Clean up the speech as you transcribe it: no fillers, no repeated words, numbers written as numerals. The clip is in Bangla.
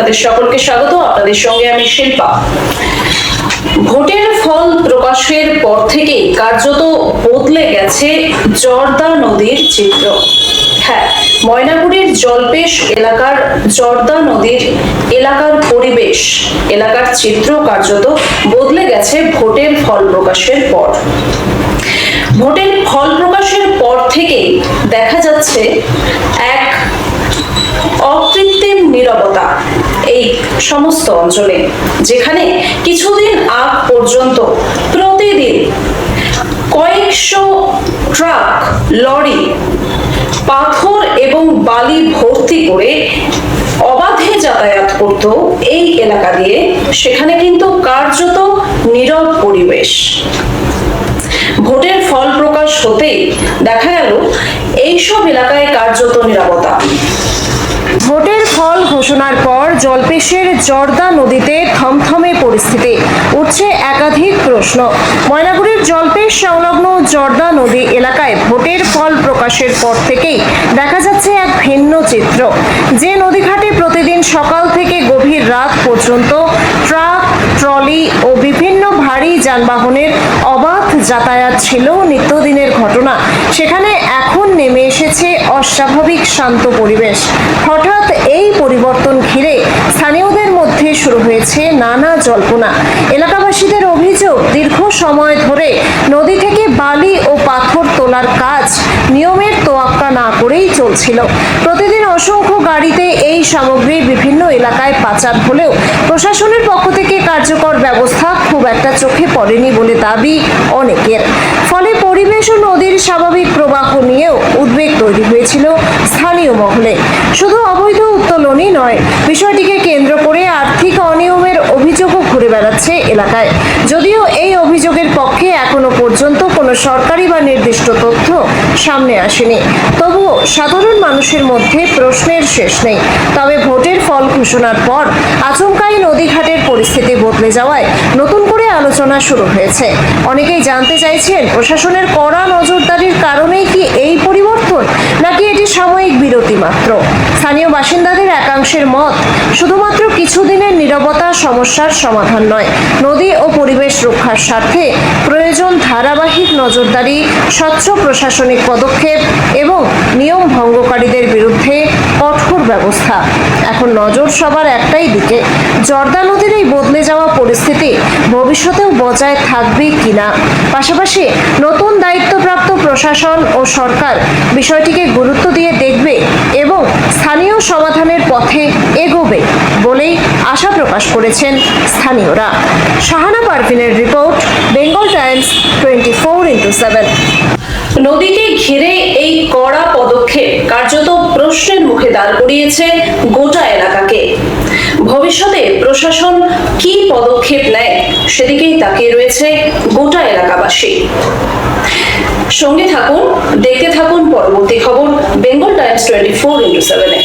আপনাদের সকলকে স্বাগত। আপনাদের সঙ্গে আমি শিল্পা। ভোটের ফল প্রকাশের পর থেকেই কার্যত বদলে গেছে জর্দা নদীর চিত্র। হ্যাঁ, ময়নাগুড়ির জলপেশ এলাকার জর্দা নদীর এলাকার পরিবেশ, এলাকার চিত্র কার্যত বদলে গেছে ভোটের ফল প্রকাশের পর। ভোটের ফল প্রকাশের পর থেকেই দেখা যাচ্ছে এক অকৃত্রিম নীরবতা এই সমস্ত অঞ্চলে, যেখানে কিছুদিন আগ পর্যন্ত প্রতিদিন কয়েকশো ট্রাক লরি পাথর এবং বালি ভর্তি করে অবাধে যাতায়াত করত এই এলাকা দিয়ে, সেখানে কিন্তু কার্যত নীরব পরিবেশ। ভোটের ফল প্রকাশ হতেই দেখা গেল এইসব এলাকায় কার্যত নীরবতা। ভোটের ফল ঘোষণার পর জলপেশের জর্দা নদীতে থমথমে পরিস্থিতি, উঠছে একাধিক প্রশ্ন। ময়নাগুড়ির জলপেশ সংলগ্ন জর্দা নদী এলাকায় ভোটের ফল প্রকাশের পর থেকেই দেখা যাচ্ছে এক ভিন্ন চিত্র। যে নদীঘাটে প্রতিদিন সকাল থেকে গভীর রাত পর্যন্ত ট্রাক, ট্রলি ও বিভিন্ন ভারী যানবাহনের অবাধ যাতায়াত ছিল নিত্যদিনের ঘটনা, সেখানে এখন নেমে এসেছে অস্বাভাবিক শান্ত পরিবেশ। হঠাৎ এই পরিবর্তন ঘিরে স্থানীয়দের মধ্যে শুরু হয়েছে নানা জল্পনা। এলাকাবাসীদের অভিযোগ, দীর্ঘ সময় ধরে নদী থেকে বালি ও পাথর তোলার কাজ নিয়মের তোয়াক্কা না করেই চলছিল। প্রতিদিন অসংখ্য গাড়িতে এই সামগ্রী বিভিন্ন এলাকায় পাচার হলেও প্রশাসনের পক্ষ থেকে কার্যকর ব্যবস্থা খুব একটা চোখে পড়েনি বলে দাবি অনেকের। ফলে পরিবেশ ও নদীর স্বাভাবিক প্রবাহ নিয়েও উদ্বেগ তৈরি হয়েছিল স্থানীয় মহলে। শুধু অবৈধ উত্তোলনই নয়, বিষয়টিকে কেন্দ্র করে আর্থিক অনিয়মের অভিযোগও ঘুরে বেড়াচ্ছে এলাকায়। যদিও এই অভিযোগের পক্ষে এখনো পর্যন্ত কোনো সরকারি বা নির্দিষ্ট তথ্য সামনে আসেনি, তবুও সাধারণ মানুষের মধ্যে প্রশ্নের শেষ নেই। তবে ভোটের ফল ঘোষণার পর আচমকাই নদীঘাটের পরিস্থিতি বদলে যাওয়ায় নতুন করে আলোচনা শুরু হয়েছে। অনেকেই জানতে চাইছেন, প্রশাসনের কড়া নজরদারির কারণেই কি এই পরিবর্তন, নাকি এটি সাময়িক বিরতি মাত্র? স্থানীয় বাসিন্দাদের একাংশের মত, শুধুমাত্র কিছুদিনের নীরবতা সমস্যার সমাধান নয়, নদী ও পরিবেশ রক্ষার স্বার্থে প্রয়োজন ধারাবাহিক নজরদারি, স্বচ্ছ প্রশাসনিক পদক্ষেপ এবং নিয়ম ভঙ্গকারীদের বিরুদ্ধে কঠোর ব্যবস্থা। এখন নজর সবার একটাই দিকে, জর্দা নদীর এই বদলে যাওয়া পরিস্থিতি ভবিষ্যতেও বজায় থাকবে কিনা। পাশাপাশি নতুন দায়িত্বপ্রাপ্ত প্রশাসন ও সরকার বিষয়টিকে গুরুত্ব দিয়ে দেখবে এবং স্থানীয় সমাধানের পথে এগোবে বলেই আশা প্রকাশ করেছেন স্থানীয়রা। শাহানা পারভিনের রিপোর্ট, বেঙ্গল টাইমস 24x7। নদীকে ঘিরে এই কড়া পদক্ষেপ কার্যত প্রশ্নের মুখে দাঁড় করিয়েছে গোটা এলাকাকে। ভবিষ্যতে প্রশাসন কি পদক্ষেপ নেয় সেদিকেই তাকিয়ে রয়েছে গোটা এলাকাবাসী। সঙ্গে থাকুন, দেখতে থাকুন পরবর্তী খবর বেঙ্গল টাইমস 24x7-এ।